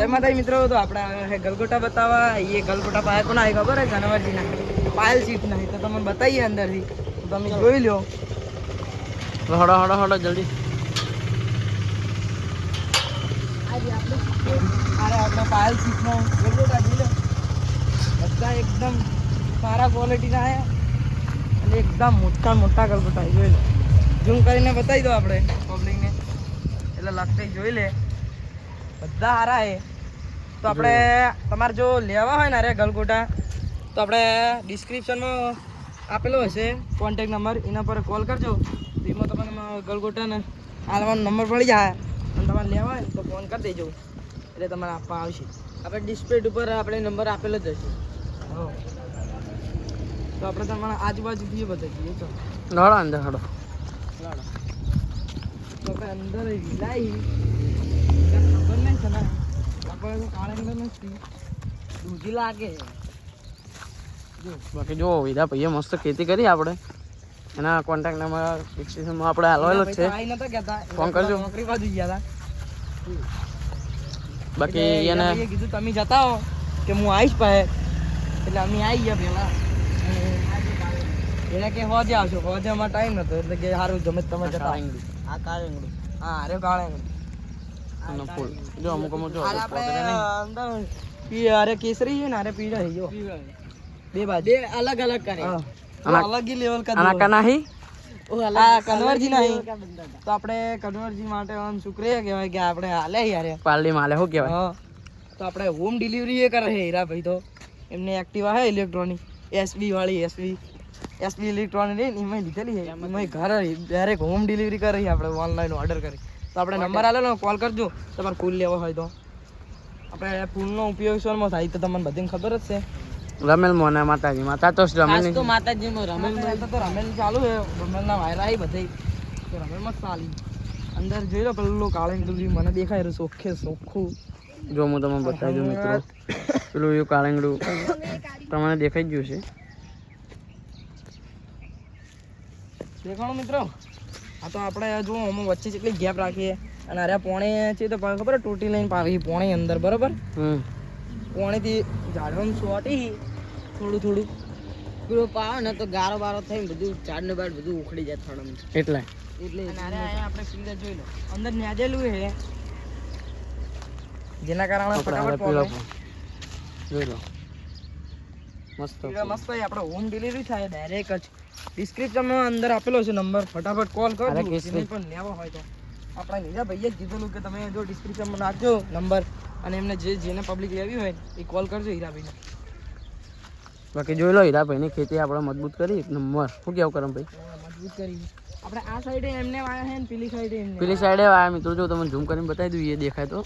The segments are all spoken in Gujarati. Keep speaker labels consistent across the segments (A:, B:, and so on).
A: जय माता मित्रों। तो આપણે है गलगोटा बतावा। ये गलगोटा पाया कोना है खबर है जानवरजी ना पायल सीट नहीं तो તમને बताइए अंदर થી તો તમે જોઈ લ્યો।
B: હડો હડો હડો જલ્દી।
A: આજે આપણે અરે આપણે પાयल सीट નો ગલગોટા જોઈ લો। બધા એકદમ સારા ક્વોલિટી ના છે અને એકદમ મોટા મોટા ગલગોટા જોઈ લો। ઝૂમ કરીને બતાવી દો આપણે પબ્લિક ને એટલે લાગતે જોઈ લે બધા સારા છે। તો આપણે તમારે જો લેવા હોય ને અરે ગલગોટા તો આપણે ડિસ્ક્રિપ્શનમાં આપેલો હશે કોન્ટેક્ટ નંબર એના પર કોલ કરજો તો એમાં તમને ગલગોટાને આલવાનો નંબર મળી જાય અને તમારે લેવા હોય તો ફોન કરી દેજો એટલે તમારે આપવા આવશે। આપણે ડિસ્પ્લે ઉપર આપણે નંબર આપેલો જ હશે। હા તો આપણે તમારા આજુબાજુ બી બતાવીએ તો
B: હડો અંદર હડો
A: તો આપણે અંદર વિલાઈ ખબર નહીં છે ને આપણે તો કાળા કલર નથી દૂધી લાગે।
B: બાકી જો વિદા ભાઈએ મસ્ત ખેતી કરી આપણે એના કોન્ટેક્ટ નંબર ડિસ્ક્રિપ્શનમાં આપણે આલેલો જ છે
A: આઈ નતા કહેતા
B: ફોન કરજો।
A: નોકરી બાજુ ગયા
B: બાકી
A: હતા
B: એને
A: ભાઈએ કીધું તમે જતા હો કે હું આવીશ પાસે એટલે અમે આવી ગયા પહેલા એને કે હોજે આવશો હોજેમાં ટાઈમ નતો એટલે કે સારું ગમે તમે જતા આ કાળેંગડું હા અરે કાળેંગડું
B: ફૂલ જો અમુક અમુક જો
A: આપણે અંદર અરે કેસરી છે ને અરે પીળા છે જો બે બાજુ બે અલગ અલગ કરે અલગ ही લેવલ કા
B: આના કનાહી
A: આ કન્વરજી નહીં તો આપણે કન્વરજી માટે આમ શુક્રિયા કહેવાય કે આપણે હાલે યાર
B: પાલડી માલે શું કહેવાય।
A: હા તો આપણે હોમ ડિલિવરી એ કરે છે હીરા ભાઈ તો એમને એક્ટિવા છે ઇલેક્ટ્રોનિક એસબી વાળી એસબી ઇલેક્ટ્રોનિક ને એમાં લીધેલી છે એમાં ઘર ડાયરેક્ટ હોમ ડિલિવરી કરે છે આપણે ઓનલાઈન ઓર્ડર કરી તો આપણે નંબર આલેલો કોલ કરજો તમારે ફૂલ લેવો હોય તો આપણે ફૂલનો ઉપયોગ શેમાં થાય તો તમને બધાને ખબર જ છે।
B: રમેલ મોના માતાજી માતા તો રમેલ
A: તો માતાજીમાં રમેલ તો રમેલ ચાલુ છે રમેલના વાયરા છે બધે તો રમેલ મત ચાલી અંદર જોઈ લો પેલું કાળેંગડું મને દેખાય રહ્યું ચોખ્ખે ચોખ્ખું
B: જો હું તમને બતાવી દઉં મિત્રો પેલું એવું કાળંગડું તમને દેખાઈ ગયું છે
A: દેખાણો મિત્રો। આ તો આપણે જો અમે વચ્ચે જેટલી ગેપ રાખીએ અને અરે પોણે છે તો ખબર ટૂટી લઈને પાવી પોણે અંદર બરાબર પોણેથી ઝાડવાનું સોટી થોડું થોડું પેલું પાવે ને તો ગારો બારો થઈને બધું ઝાડ ને બાડ બધું ઉખડી જાય થોડું
B: એટલે
A: અરે આપણે પીલા જોઈ લો અંદર ન્યાજેલું છે જેના કારણે ફટાફટ
B: પીળો
A: પોગે
B: જોઈ લો મસ્ત
A: પીળા મસ્ત આપણે હોમ ડિલિવરી થાય ડાયરેક્ટ જ ડિસ્ક્રિપ્શનમાં અંદર આપેલો છે નંબર ફટાફટ કોલ કરજો જેને પણ લેવા હોય તો આપણા નીરા ભાઈએ જ કીધેલું કે તમે જો ડિસ્ક્રિપ્શનમાં નાખજો નંબર અને એમને જેને પબ્લિક લેવી હોય એ કોલ કરજો હીરાભાઈને।
B: બાકી જોઈ લો હીરાભાઈની ખેતી આપણે મજબૂત કરી એક નંબર શું કેવું કરમ ભાઈ
A: મજબૂત કરી આપણે આ સાઈડે એમને વાયા છે ને પેલી સાઈડે એમને
B: પેલી સાઈડે વાયા મિત્રો જો તમને ઝૂમ કરીને બતાવી દઉં એ દેખાય તો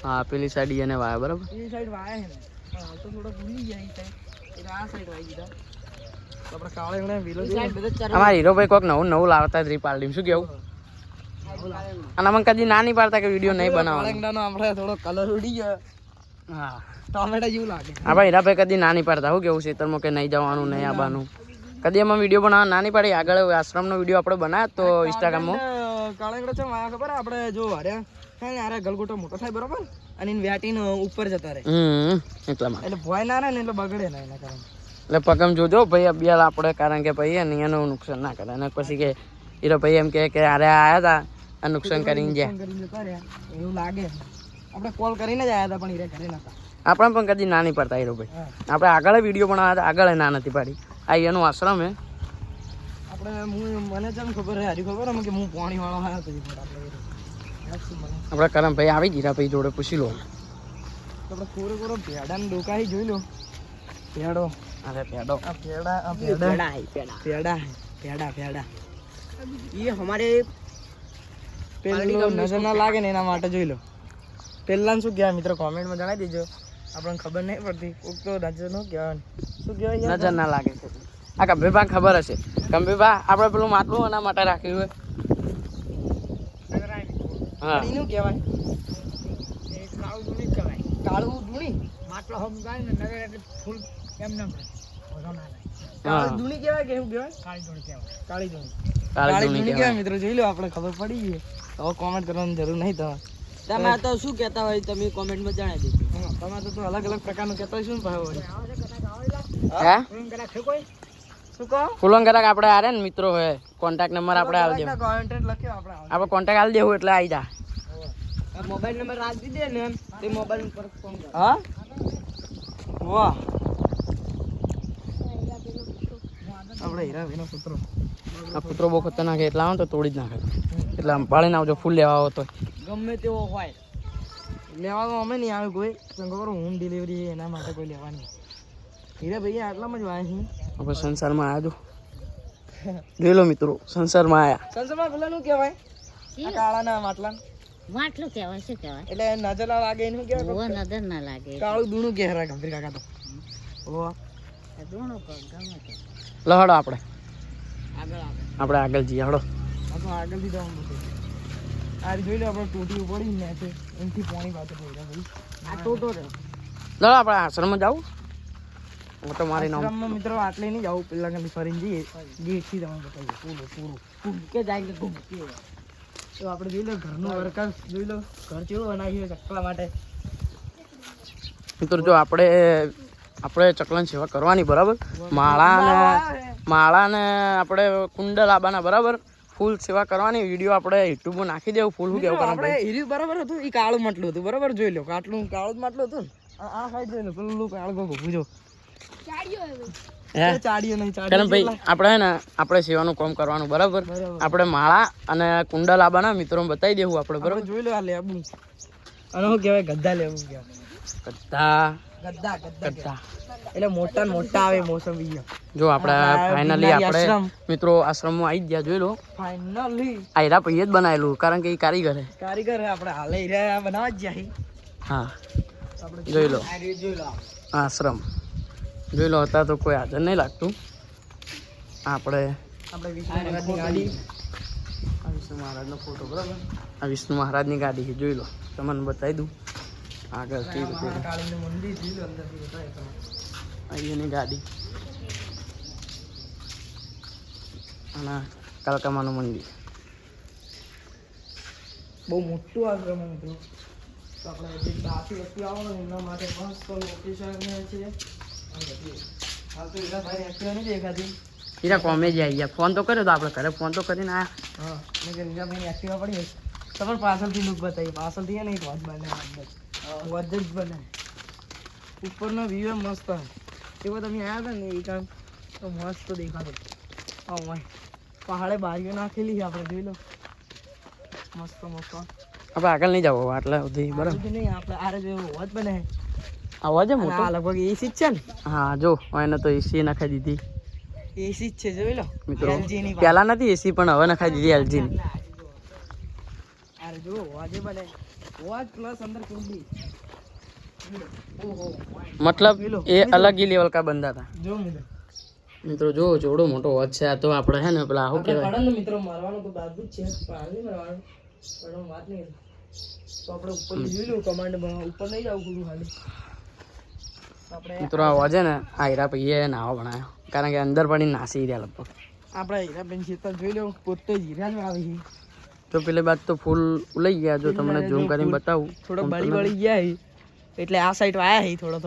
B: હા પેલી સાઈડ એને વાયા બરાબર
A: પેલી સાઈડ વાયા છે ને પણ હાલ તો થોડો ભૂલી ગયા એ સાઈડ એટલે આ સાઈડ વાઈ દીધા તો આપણે કાળે એમને વિલો
B: અમારા હીરોભાઈ કોઈક નવું નવું લાવતા જ રહી પાલડી શું કેવું અને મને કદી ના નહીં પાડતા કે વિડીયો નહીં બનાવવાનો
A: આપણે થોડો કલર ઉડી ગયો
B: હા
A: ટોમેટા જેવું લાગે
B: આપણે હીરાભાઈ કદી ના નહીં પાડતા શું કેવું ખેતરમાં કે નહીં જવાનું નહીં આવવાનું કદી એમાં વિડીયો બનાવવા ના નહીં પાડી આગળ આશ્રમનો વિડીયો આપણે બનાવ્યો તો ઇન્સ્ટાગ્રામમાં
A: કાળેંગડો છે માયા ખબર આપણે જો હાર્યા થાય ને આરે ગલગોટો મોટો થાય બરોબર અને એને વ્યાટીને ઉપર જતા રહે
B: એટલામાં
A: એટલે ભોય ના રહે ને એટલે બગડે ના એના કારણે
B: એટલે પગમ જોજો ભાઈ અબિયાલ આપણે કારણ કે ભાઈ એને એનું નુકસાન ના કરે અને પછી કે હીરો ભાઈ એમ કે અરે આયા હતા આ નુકસાન કરીને જાય
A: એવું લાગે આપણે કોલ કરીને જ આવ્યા હતા પણ હીરા ઘરે નતા
B: આપણે પણ કદી ના નહીં પડતા હીરો ભાઈ આપણે આગળ વિડીયો બનાવ્યા હતા આગળ ના નથી પાડી આ એનું આશ્રમ હે
A: આપણે મને જેમ ખબર હે હારી ખબર કે હું પાણી વાળો આવ્યો હતો
B: આપણે કરમ ભાઈ આવી હીરા ભાઈ જોડે પૂછી લો
A: આપણે કોરો ભેડાને ડોકાઈ જોઈ લો ભેડો
B: અરે પેડો
A: પેડા ये हमारे પેલું નજર ના લાગે ને એના માટે જોઈ લો પેલા શું કહેવાય મિત્રો કોમેન્ટમાં જણાવી દેજો આપણને ખબર નહીં પડતી કોક તો નજર નું કહેવાય શું કહેવાય
B: નજર ના લાગે છે આ ગંભીરભા ખબર હશે ગંભીરભા આપણે પેલું માટલું એના માટે રાખ્યું હોય હા એનું કહેવાય કાળું ધૂણી કહેવાય કાળું ધૂણી માટલો હમગાય ને નગર એટલે ફૂલ એમ ના કાળી ધૂણી કહેવાય કે શું કહેવાય કાળી ધૂણી કહેવાય કાળી ધૂણી મિત્રો જોઈ લો આપણે ખબર પડી ગઈ હવે કોમેન્ટ કરવાની જરૂર નહીં તમારે
A: તમે તો શું કહેતા હોય તમે કોમેન્ટમાં જણાવી દેજો. તમે તો અલગ અલગ પ્રકારનું કહેતા હોય શું ભાવ વળી?
C: હે
B: કોઈ
A: શું કહો?
C: ફૂલોન ગરાક આપણે આરે ને મિત્રો હોય કોન્ટેક્ટ નંબર આપણે આલ દેવું.
A: કોન્ટેક્ટ લખ્યો
C: આપણે કોન્ટેક્ટ આલ દેવું એટલે આવી જા.
A: મોબાઈલ નંબર રાખી દે ને તે મોબાઈલ ઉપર ફોન કર. હા વાહ આપણે હીરાભાઈનો પુત્ર.
C: આ પુત્રો બહુ ખતરનાક એટલા આવે તો તોડી જ નાખે એટલે આમ પાડીને આવજો ફૂલ લેવા આવો તો.
A: ગમે તેવો હોય લેવાનું અમે નહીં આવે કોઈ ખબર હોમ ડિલિવરી એના માટે કોઈ લેવાની. હીરાભાઈ આટલામાં જ વાય છે.
C: આપણે સંસારમાં આવ્યા જો જોઈ લો મિત્રો સંસારમાં આવ્યા.
A: સંસારમાં પેલા શું કહેવાય? આ કાળાના માટલા
D: માટલું કહેવાય શું કહેવાય
A: એટલે નજર ના લાગે એનું કહેવાય.
D: ઓવા નજર ના લાગે
A: કાળું દૂણું કહેવાય ગંભીર કાકા તો. ઓવા
D: ધૂણું કહો ગમે તે
C: લહડો આપણે
A: આગળ
C: આગળ જઈએ હડો.
A: આપણે આગળથી જવાનું બધું. આ જોઈ લો આપણે ટોટી પડી ને છે એમથી પાણી પાછળ પડ્યા ભાઈ.
D: આ ટોટો રહ્યો
C: લડો આપણે આશ્રમમાં જાવું. હું તો મારી નામ
A: આશ્રમમાં મિત્રો આટલે નહીં જવું પેલા કદી ફરીને જઈએ ગેટથી તમે બતાવીએ પૂરું
D: કે જાય કે ઘૂમકે
A: તો આપણે જોઈ લો ઘરનું વર્કર જોઈ લો ઘર કેવું બનાવ્યું છે ચકલા માટે.
C: મિત્રો જો આપણે ચકલાની સેવા કરવાની બરાબર. માળાને આપણે કુંડલ લાવવાના બરાબર. ફૂલ સેવા કરવાની. વિડીયો આપણે યુટ્યુબમાં નાખી દેવું. ફૂલ શું કેવું
A: આપણે હીરું બરાબર હતું એ કાળું માટલું હતું બરાબર. જોઈ લો કાળું જ માટલું હતું ને આ સાઈડ જોઈ લો પેલું કાળું ભૂખું જો ચાડીઓ નહીં
C: કારણ ભાઈ આપણે હે ને આપણે સેવાનું કામ કરવાનું બરાબર. આપણે માળા અને કુંડલ લાવવાના મિત્રો બતાવી દેવું આપણે બરાબર.
A: જોઈ લો આ લેબુ અને શું કહેવાય ગદ્દા લેબુ કહેવાય. ગદ્દા એટલે મોટા ને મોટા આવે મોસંબી.
C: જો આપણે ફાઇનલી આપણે મિત્રો આશ્રમમાં આવી ગયા. જોઈ લો
A: ફાઇનલી
C: આયરા પૈયે જ બનાવેલું કારણ કે એ કારીગર હે.
A: કારીગર આપણે હાલે હીરા બનાવવા જ જાય.
C: હા જોઈ લો
A: જોઈ લો
C: આશ્રમ જોઈ લો. હતા તો કોઈ હાજર નહીં લાગતું. આપણે
A: વિષ્ણુ ગાડી
C: આ વિષ્ણુ મહારાજનો ફોટો બરાબર. આ વિષ્ણુ મહારાજની ગાડી છે જોઈ લો. તમને બતાવી દઉં આગળથી
A: કાળીનું મંદિર જોઈ લો અંદરથી બતાવે તમે.
C: અહીંયાની ગાડી અને કાલકામાનું મંદિર
A: બહુ મોટું આશ્રમ મિત્રો. તો આપણે જે બાકી વ્યક્તિ આવો ને એમના માટે મસ્ત લોકેશન છે. હાલ તો એના ભાઈ એક્ટિવા નહીં દેખાતી.
C: હીરા કોમે જ આવી ગયા. ફોન તો કર્યો તો આપણે ઘરે ફોન તો કરીને આવ્યા.
A: હા મેં કે રીજા ભાઈ એક્ટિવા પડી તમારે પાછળથી લુક બતાવી. પાછળથી હે ને એક વધ બને વધ જ બને. ઉપરનો વ્યૂ મસ્ત એવો તમે આવ્યા હતા ને એ કામ તો મસ્ત દેખાતો. હા ભાઈ પહાડે બારીઓ નાખેલી છે આપણે જોઈ લો મસ્ત મસ્ત.
C: આપણે આગળ નહીં જવું આટલા સુધી બરાબર.
A: નહીં આપણે આરે જો વધ બને
C: આવાજ
A: આ
C: મોટો.
A: લગભગ એસી જ છે ને.
C: હા જો એને તો એસી નખાઈ દીધી
A: એસી જ છે જોઈ લો
C: મિત્રો.
A: LG ની
C: પહેલા નથી એસી પણ હવે નખાઈ દીધી એલજી ની.
A: અરે જો વાજે બને વાજ પ્લસ અંદર કુંડી. ઓહો
C: મતલબ એ અલગ ही लेवल का बंदा था.
A: જો મિત્રો
C: મિત્રો જો જોડો મોટો હોત છે આ તો આપણે હે ને પેલા શું કહેવાય
A: આપણે મિત્રો મારવાનું તો બાજુ જ છે પણ હાલ નહીં મારવાનું પણ હું વાત નહીં તો આપણે ઉપર જોઈ લઉં કમાન્ડમાં ઉપર નહીં જવું પૂરું ખાલી આપણે
C: મિત્રો આ હોજે ને આ હીરા પૈયે નાવા બનાવ્યો કારણ કે અંદર પડીને નાસી રહ્યા લગભગ.
A: આપણે હીરાબેન ખેતર જોઈ લો પોતે જ હીરા જ આવે છે.
C: જો પેલી બાદ તો ફૂલ ઉલાઈ ગયા. જો તમને ઝૂમ કરીને બતાવું
A: થોડો બળી ગયા છે એટલે આ સાઈડ આવ્યા છે થોડો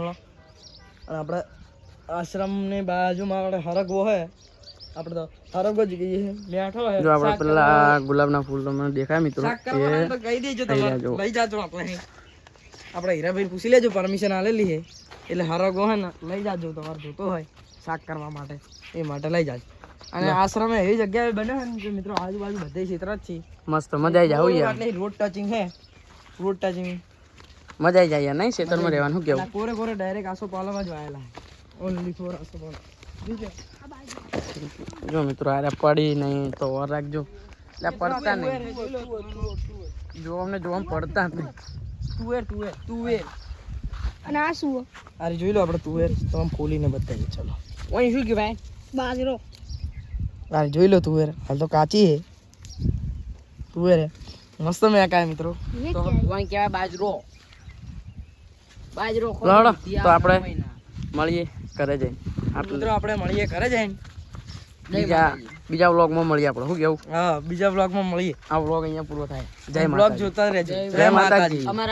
A: અને આપણે આશ્રમની બાજુમાં આપણે હરગવો હોય આપણે તો હરગવો જ કહીએ છીએ બેઠો હોય.
C: જો આપણે પેલા ગુલાબના ફૂલ તમને દેખાય મિત્રો
A: શાક કરવાનું તો કહી દેજો તમે લઈ જાજો. આપણે હીરાભાઈ પૂછી લેજો પરમિશન આલેલી છે એટલે હરગવો હોય ને લઈ જાજો તમારે જોતો હોય શાક કરવા માટે એ માટે લઈ જાજો. અને આશ્રમ એવી જગ્યાએ બને છે ને કે મિત્રો આજુબાજુ બધે ક્ષેત્ર જ છે
C: મસ્ત મજા આવી જાય યાર.
A: એટલે રોડ ટચિંગ છે રોડ ટચિંગ
C: મજા આવી જાય યાર નહીં ખેતરમાં રહેવાનું શું કેવું.
A: કોરે કોરે ડાયરેક્ટ આસોપાલમાં જ વાયેલા ઓનલી ફોર આસોપાલ.
C: જો મિત્રો આરે પડી નહીં તો ઓર રાખજો એટલે પડતા નહીં. જો અમને જોવામાં પડતા જ નહીં.
A: તુવેર અને આ શું અરે જોઈ લો આપણે તુવેર તો આમ ખોલીને બતાવીએ. ચલો ઓય શું કહેવાય બાજરો. અરે જોઈ લો તુવેર હાલ તો કાચી છે તુવેર હે મસ્ત મેં કાય મિત્રો તો ઓય કહેવાય બાજરો.
C: લડો તો આપણે મળીએ ઘરે જઈને.
A: મિત્રો આપણે મળીએ ઘરે જઈને
C: બીજા વ્લોગમાં મળીએ આપણે શું કેવું
A: હા બીજા બ્લોગમાં મળીએ
C: આ વ્લોગ અહીંયા પૂરો થાય જય
A: બ્લોગ
C: માતાજી
A: જોતા રહેજો
C: જય માતાજી
D: અમારા